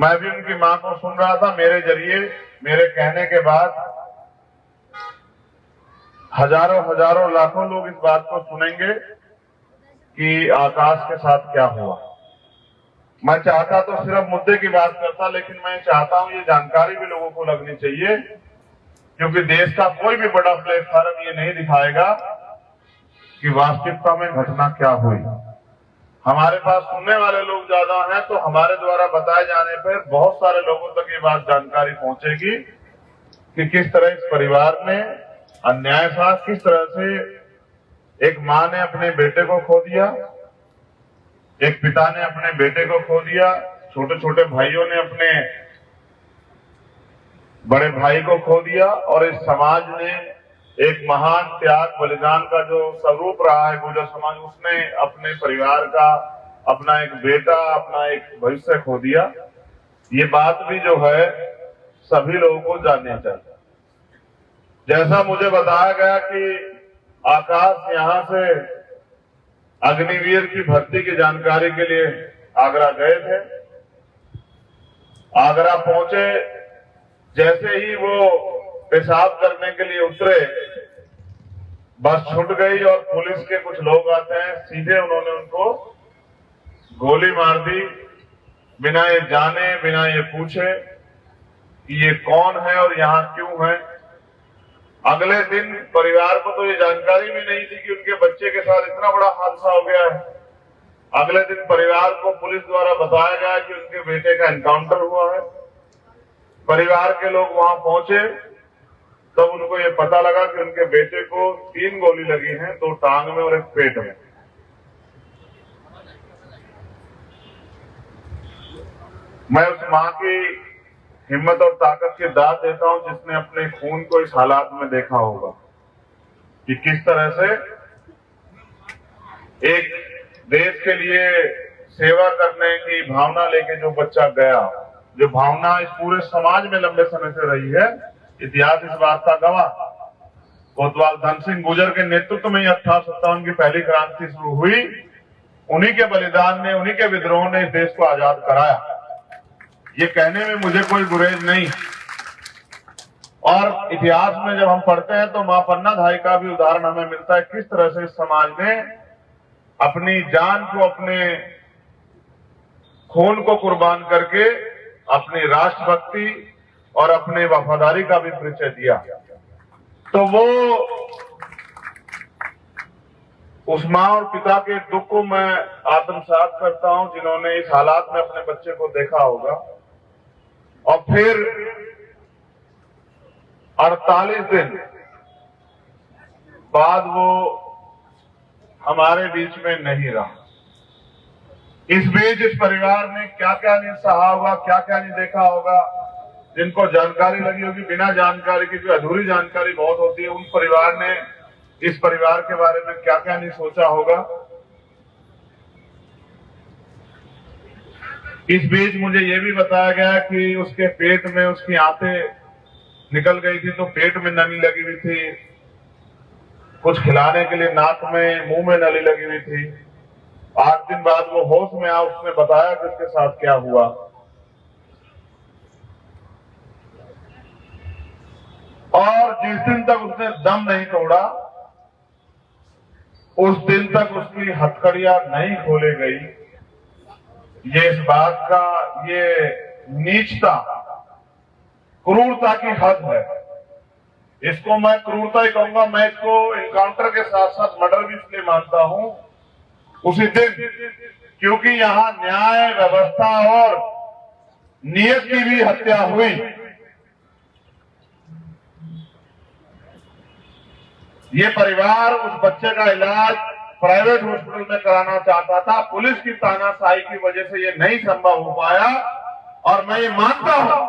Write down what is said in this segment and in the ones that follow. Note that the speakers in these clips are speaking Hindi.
मैं भी उनकी मां को सुन रहा था। मेरे जरिए, मेरे कहने के बाद हजारों हजारों लाखों लोग इस बात को सुनेंगे कि आकाश के साथ क्या हुआ। मैं चाहता तो सिर्फ मुद्दे की बात करता, लेकिन मैं चाहता हूं ये जानकारी भी लोगों को लगनी चाहिए, क्योंकि देश का कोई भी बड़ा प्लेटफॉर्म ये नहीं दिखाएगा कि वास्तविकता में घटना क्या हुई। हमारे पास सुनने वाले लोग ज्यादा हैं, तो हमारे द्वारा बताए जाने पर बहुत सारे लोगों तक ये बात जानकारी पहुंचेगी कि किस तरह इस परिवार में अन्याय था, किस तरह से एक मां ने अपने बेटे को खो दिया, एक पिता ने अपने बेटे को खो दिया, छोटे छोटे भाइयों ने अपने बड़े भाई को खो दिया, और इस समाज ने एक महान त्याग बलिदान का जो स्वरूप रहा है गुर्जर समाज, उसने अपने परिवार का, अपना एक बेटा, अपना एक भविष्य खो दिया। ये बात भी जो है सभी लोगों को जाननी चाहिए। जैसा मुझे बताया गया कि आकाश यहां से अग्निवीर की भर्ती की जानकारी के लिए आगरा गए थे। आगरा पहुंचे, जैसे ही वो पेशाब करने के लिए उतरे, बस छूट गई और पुलिस के कुछ लोग आते हैं, सीधे उन्होंने उनको गोली मार दी, बिना ये जाने, बिना ये पूछे कि ये कौन है और यहां क्यों है। अगले दिन परिवार को तो ये जानकारी भी नहीं थी कि उनके बच्चे के साथ इतना बड़ा हादसा हो गया है। अगले दिन परिवार को पुलिस द्वारा बताया गया कि उनके बेटे का एनकाउंटर हुआ है। परिवार के लोग वहां पहुंचे, तब तो उनको ये पता लगा कि उनके बेटे को 3 गोली लगी हैं, 2 टांग में और 1 पेट में। मैं उस मां की हिम्मत और ताकत की दाद देता हूं जिसने अपने खून को इस हालात में देखा होगा कि किस तरह से एक देश के लिए सेवा करने की भावना लेके जो बच्चा गया, जो भावना इस पूरे समाज में लंबे समय से रही है, इतिहास इस बात का गवाह। कोतवाल धन सिंह गुर्जर के नेतृत्व में 1857 की पहली क्रांति शुरू हुई। उन्हीं के बलिदान ने, उन्हीं के विद्रोह ने इस देश को आजाद कराया। ये कहने में मुझे कोई गुरेज नहीं। और इतिहास में जब हम पढ़ते हैं तो मां पन्ना धाई का भी उदाहरण हमें मिलता है, किस तरह से इस समाज ने अपनी जान को, अपने खून को कुर्बान करके अपनी राष्ट्रभक्ति और अपने वफादारी का भी परिचय दिया। तो वो उस मां और पिता के दुख को मैं आत्मसात करता हूं जिन्होंने इस हालात में अपने बच्चे को देखा होगा। और फिर 48 दिन बाद वो हमारे बीच में नहीं रहा। इस बीच इस परिवार ने क्या क्या नहीं सहा होगा, क्या क्या नहीं देखा होगा। जिनको जानकारी लगी होगी, बिना जानकारी की जो अधूरी जानकारी बहुत होती है, उन परिवार ने इस परिवार के बारे में क्या क्या नहीं सोचा होगा। इस बीच मुझे ये भी बताया गया कि उसके पेट में उसकी आंतें निकल गई थी, तो पेट में नली लगी हुई थी। कुछ खिलाने के लिए नाक में, मुंह में नली लगी हुई थी। 8 दिन बाद वो होश में आया, उसने बताया कि उसके साथ क्या हुआ। और जिस दिन तक उसने दम नहीं तोड़ा, उस दिन तक उसकी हथकड़ियां नहीं खोले गई। ये इस बात का, ये नीचता, क्रूरता की हद है। इसको मैं क्रूरता ही कहूंगा। मैं इसको एनकाउंटर के साथ साथ मर्डर भी इसलिए मानता हूं उसी दिन, क्योंकि यहां न्याय व्यवस्था और नियत की भी हत्या हुई। ये परिवार उस बच्चे का इलाज प्राइवेट हॉस्पिटल में कराना चाहता था। पुलिस की तानाशाही की वजह से ये नहीं संभव हो पाया। और मैं ये मानता हूं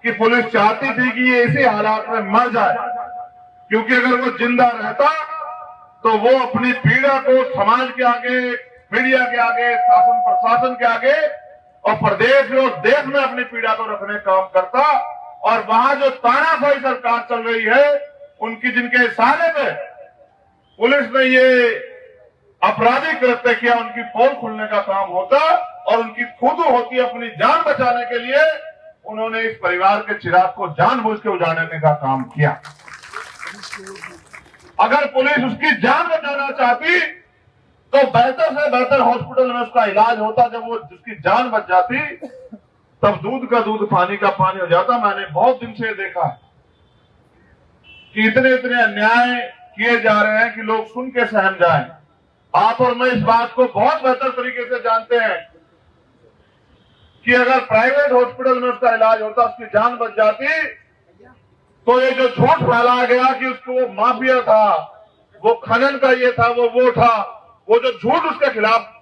कि पुलिस चाहती थी कि ये इसी हालात में मर जाए, क्योंकि अगर वो जिंदा रहता तो वो अपनी पीड़ा को समाज के आगे, मीडिया के आगे, शासन प्रशासन के आगे और प्रदेश में, उस देश में अपनी पीड़ा को रखने का काम करता। और वहां जो तानाशाही सरकार चल रही है, उनकी, जिनके इशारे में पुलिस ने ये अपराधी कृत्य किया, उनकी पोल खुलने का काम होता और उनकी खुद होती अपनी जान बचाने के लिए उन्होंने इस परिवार के चिराग को जानबूझ के उजाड़ने का काम किया। अगर पुलिस उसकी जान बचाना चाहती तो बेहतर से बेहतर हॉस्पिटल में उसका इलाज होता। जब वो उसकी जान बच जाती तब दूध का दूध पानी का पानी हो जाता। मैंने बहुत दिन से देखा है कि इतने इतने अन्याय किए जा रहे हैं कि लोग सुन के सहम जाएं। आप और मैं इस बात को बहुत बेहतर तरीके से जानते हैं कि अगर प्राइवेट हॉस्पिटल में उसका इलाज होता, उसकी जान बच जाती, तो ये जो झूठ फैलाया गया कि उसको वो माफिया था, वो खनन का ये था, वो था, वो जो झूठ उसके खिलाफ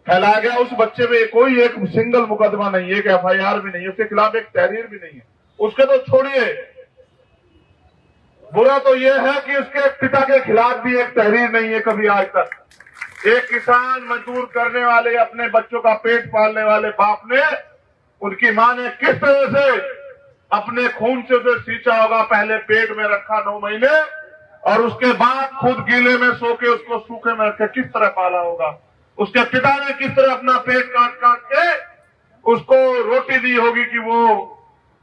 फैलाया गया, उस बच्चे में कोई एक सिंगल मुकदमा नहीं है, एक FIR भी नहीं है, उसके खिलाफ एक तहरीर भी नहीं है। उसके तो छोड़िए, बुरा तो ये है कि उसके पिता के खिलाफ भी एक तहरीर नहीं है कभी आज तक। एक किसान मजदूर करने वाले, अपने बच्चों का पेट पालने वाले बाप ने, उनकी मां ने किस तरह से अपने खून से उसे सींचा होगा, पहले पेट में रखा 9 महीने और उसके बाद खुद गीले में सो के उसको सूखे में रखे किस तरह पाला होगा। उसके पिता ने किस तरह अपना पेट काट काट के उसको रोटी दी होगी कि वो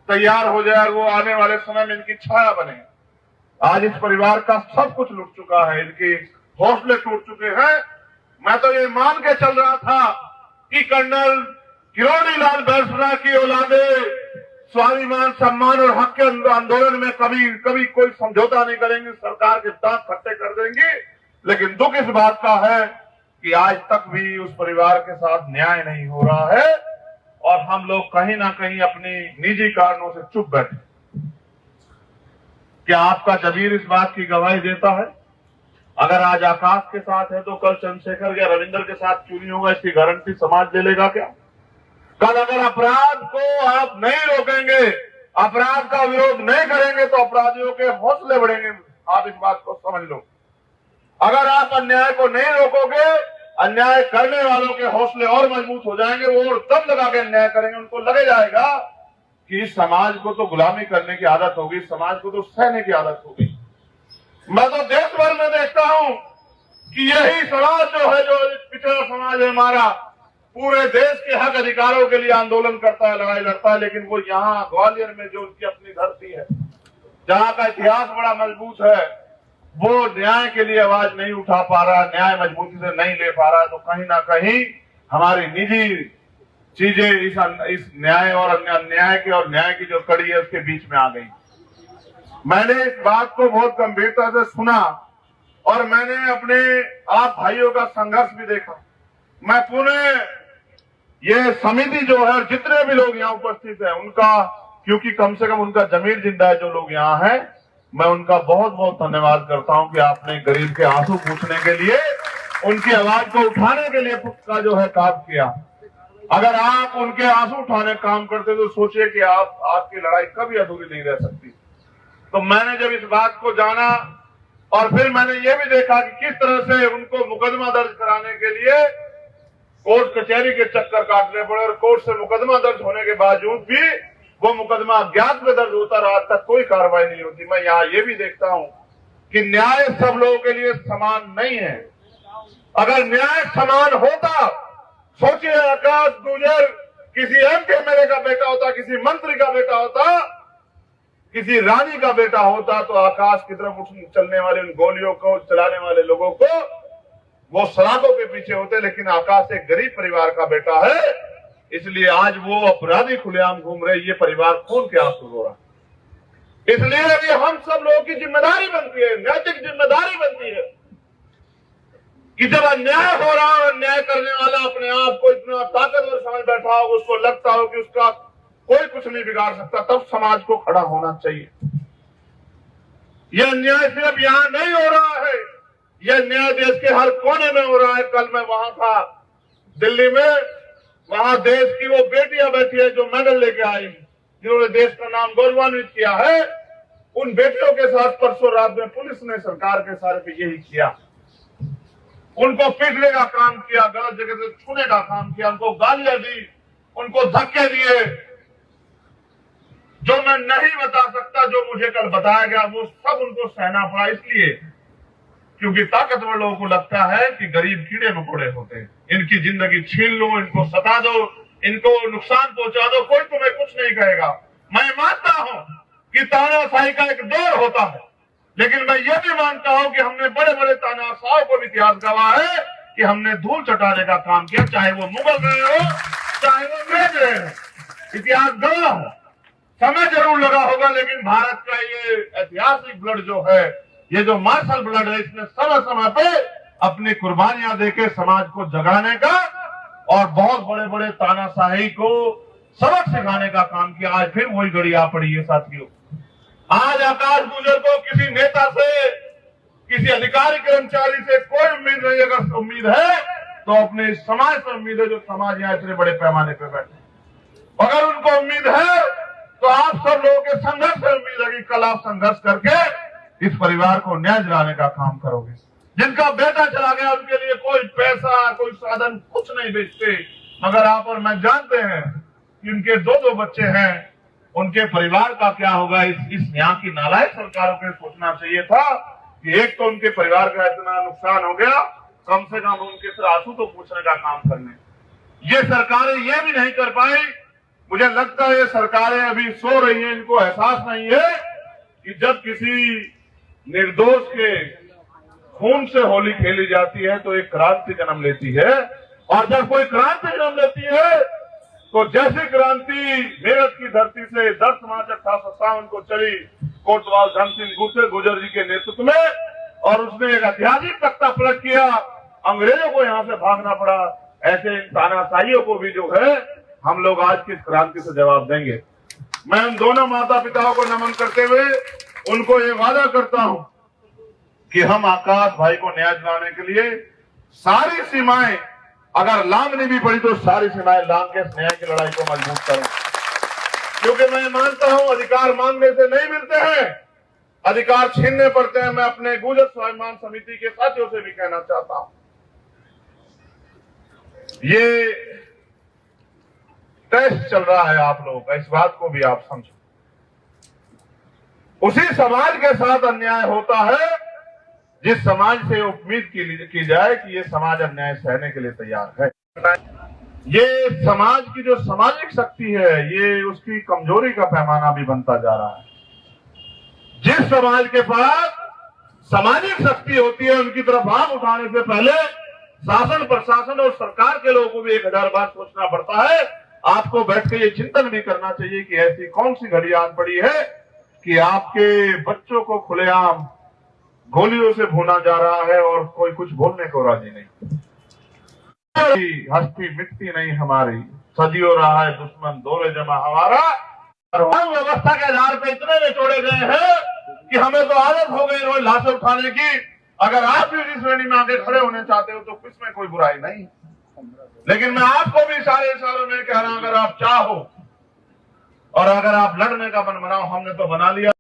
तैयार हो जाए, वो आने वाले समय में इनकी छाया बने। आज इस परिवार का सब कुछ लुट चुका है, इनके हौसले टूट चुके हैं। मैं तो ये मान के चल रहा था कि कर्नल किरोड़ी लाल बैरसरा की औलादे स्वाभिमान, सम्मान और हक के आंदोलन में कभी कोई समझौता नहीं करेंगे, सरकार के दांत खट्टे कर देंगे। लेकिन दुख इस बात का है कि आज तक भी उस परिवार के साथ न्याय नहीं हो रहा है और हम लोग कहीं ना कहीं अपनी निजी कारणों से चुप बैठे। क्या आपका जमीर इस बात की गवाही देता है? अगर आज आकाश के साथ है तो कल चंद्रशेखर या रविंद्र के साथ क्यों नहीं होगा, इसकी गारंटी समाज ले लेगा क्या? कल अगर अपराध को आप नहीं रोकेंगे, अपराध का विरोध नहीं करेंगे तो अपराधियों के हौसले बढ़ेंगे। आप इस बात को समझ लो। अगर आप अन्याय को नहीं रोकोगे, अन्याय करने वालों के हौसले और मजबूत हो जाएंगे, वो और दम लगा के अन्याय करेंगे। उनको लगे जाएगा कि इस समाज को तो गुलामी करने की आदत होगी, इस समाज को तो सहने की आदत होगी। मैं तो देश भर में देखता हूं कि यही समाज जो है, जो पिछड़ा समाज है हमारा, पूरे देश के हक अधिकारों के लिए आंदोलन करता है, लड़ाई लड़ता है। लेकिन वो यहाँ ग्वालियर में जो उसकी अपनी धरती है, जहाँ का इतिहास बड़ा मजबूत है, वो न्याय के लिए आवाज नहीं उठा पा रहा, न्याय मजबूती से नहीं ले पा रहा है। तो कहीं ना कहीं हमारी निजी चीजें इस न्याय और अन्याय की और न्याय की जो कड़ी है उसके बीच में आ गई। मैंने इस बात को बहुत गंभीरता से सुना और मैंने अपने आप भाइयों का संघर्ष भी देखा। मैं पुणे ये समिति जो है, जितने भी लोग यहाँ उपस्थित हैं उनका, क्योंकि कम से कम उनका जमीर जिंदा है जो लोग यहाँ हैं, मैं उनका बहुत बहुत धन्यवाद करता हूं कि आपने गरीब के आंसू पूछने के लिए, उनकी आवाज को उठाने के लिए का जो है काम किया। अगर आप उनके आंसू उठाने का काम करते तो सोचिए कि आपकी लड़ाई कभी अधूरी नहीं रह सकती। तो मैंने जब इस बात को जाना और फिर मैंने ये भी देखा कि किस तरह से उनको मुकदमा दर्ज कराने के लिए कोर्ट कचहरी के चक्कर काटने पड़े और कोर्ट से मुकदमा दर्ज होने के बावजूद भी वो मुकदमा अज्ञात में दर्ज होता रहा, आज तक कोई कार्रवाई नहीं होती। मैं यहाँ ये भी देखता हूँ कि न्याय सब लोगों के लिए समान नहीं है। अगर न्याय समान होता, सोचिए आकाश गुजर किसी MPMLA का बेटा होता, किसी मंत्री का बेटा होता, किसी रानी का बेटा होता, तो आकाश की तरफ चलने वाले उन गोलियों को चलाने वाले लोगों को वो सलाखों के पीछे होते। लेकिन आकाश एक गरीब परिवार का बेटा है, इसलिए आज वो अपराधी खुलेआम घूम रहे, ये परिवार खून के आंसू रो रहा। इसलिए अभी हम सब लोगों की जिम्मेदारी बनती है, नैतिक जिम्मेदारी बनती है कि जब अन्याय हो रहा हो, अन्याय करने वाला अपने आप को इतना ताकतवर समझ बैठा हो, उसको लगता हो कि उसका कोई कुछ नहीं बिगाड़ सकता, तब समाज को खड़ा होना चाहिए। यह अन्याय सिर्फ यहाँ नहीं हो रहा है, यह अन्याय देश के हर कोने में हो रहा है। कल मैं वहां था दिल्ली में, वहां देश की वो बेटियां बैठी है जो मेडल लेके आई, जिन्होंने देश का नाम गौरवान्वित किया है। उन बेटियों के साथ परसों रात में पुलिस ने सरकार के सारे पे यही किया। उनको पीटने का काम किया, गलत जगह से छूने का काम किया, उनको गालियां दी, उनको धक्के दिए। जो मैं नहीं बता सकता, जो मुझे कल बताया गया, वो सब उनको सहना पड़ा, इसलिए क्योंकि ताकतवर लोगों को लगता है कि गरीब कीड़े मकोड़े होते हैं, इनकी जिंदगी छीन लो, इनको सता दो, इनको नुकसान पहुंचा दो, कोई तुम्हें कुछ नहीं कहेगा। मैं मानता हूं कि तानाशाही का एक दौर होता है, लेकिन मैं ये भी मानता हूं कि हमने बड़े बड़े तानाशाहों को भी इतिहास गवाह है कि हमने धूल चटाने का काम किया, चाहे वो मुगल रहे हो, चाहे वो अंग्रेज रहे हो। इतिहास गवाह है, समय जरूर लगा होगा, लेकिन भारत का ये ऐतिहासिक ब्लड जो है, ये जो मार्शल ब्लड है, इसने समय समय पे अपनी कुर्बानियां देके समाज को जगाने का और बहुत बड़े बड़े तानाशाही को सबक सिखाने का काम किया। आज फिर वही घड़ी आ पड़ी है साथियों। आज आकाश गुजर को किसी नेता से, किसी अधिकारी कर्मचारी से कोई उम्मीद नहीं। अगर उम्मीद है तो अपने समाज से उम्मीद है, जो समाज यहाँ इतने बड़े पैमाने पर बैठे। अगर उनको उम्मीद है तो आप सब लोगों के संघर्ष से उम्मीद है कि कल आप संघर्ष करके इस परिवार को न्याय दिलाने का काम करोगे। जिनका बेटा चला गया उनके लिए कोई पैसा, कोई साधन कुछ नहीं बेचते, मगर आप और मैं जानते हैं कि उनके दो बच्चे हैं, उनके परिवार का क्या होगा। इस यहाँ की नालायक सरकारों को सोचना चाहिए था कि एक तो उनके परिवार का इतना नुकसान हो गया, कम से कम उनके से आंसू तो पूछने का काम करने। ये सरकारें ये भी नहीं कर पाई। मुझे लगता है ये सरकारें अभी सो रही हैं, इनको एहसास नहीं है कि जब किसी निर्दोष के खून से होली खेली जाती है तो एक क्रांति जन्म लेती है, और जब कोई क्रांति जन्म लेती है तो जैसी क्रांति मेरठ की धरती से 10 मार्च 1857 को चली कोतवाल धन सिंह गुर्जर जी के नेतृत्व में, और उसने एक ऐतिहासिक तख्ता पलट किया, अंग्रेजों को यहाँ से भागना पड़ा। ऐसे इन तानाशाहियों को भी जो है हम लोग आज की क्रांति से जवाब देंगे। मैं उन दोनों माता पिताओं को नमन करते हुए उनको ये वादा करता हूं कि हम आकाश भाई को न्याय दिलाने के लिए सारी सीमाएं, अगर लांघनी भी पड़ी तो सारी सीमाएं लांघ के न्याय की लड़ाई को मजबूत करें। क्योंकि मैं मानता हूं अधिकार मांगने से नहीं मिलते हैं, अधिकार छीनने पड़ते हैं। मैं अपने गुर्जर स्वाभिमान समिति के साथियों से भी कहना चाहता हूं, ये टेस्ट चल रहा है आप लोगों का, इस बात को भी आप समझो। उसी समाज के साथ अन्याय होता है जिस समाज से उम्मीद की जाए कि ये समाज अन्याय सहने के लिए तैयार है। ये समाज की जो सामाजिक शक्ति है, ये उसकी कमजोरी का पैमाना भी बनता जा रहा है। जिस समाज के पास सामाजिक शक्ति होती है, उनकी तरफ आंख उठाने से पहले शासन प्रशासन और सरकार के लोगों को भी 1000 बार सोचना पड़ता है। आपको बैठ के ये चिंतन भी करना चाहिए कि ऐसी कौन सी घड़ी आन पड़ी है कि आपके बच्चों को खुलेआम गोलियों से भूना जा रहा है और कोई कुछ बोलने को राजी नहीं। हस्ती मिटती नहीं हमारी, सदियों रहा है दुश्मन दौरे जमा हमारा। व्यवस्था के आधार पे इतने निचोड़े गए हैं कि हमें तो आदत हो गई रोज लाशें उठाने की। अगर आप भी इस श्रेणी में आगे खड़े होने चाहते हो तो इसमें कोई बुराई नहीं, लेकिन मैं आपको भी सारे सालों में कह रहा हूं, अगर आप चाहो और अगर आप लड़ने का मन बनाओ, हमने तो बना लिया।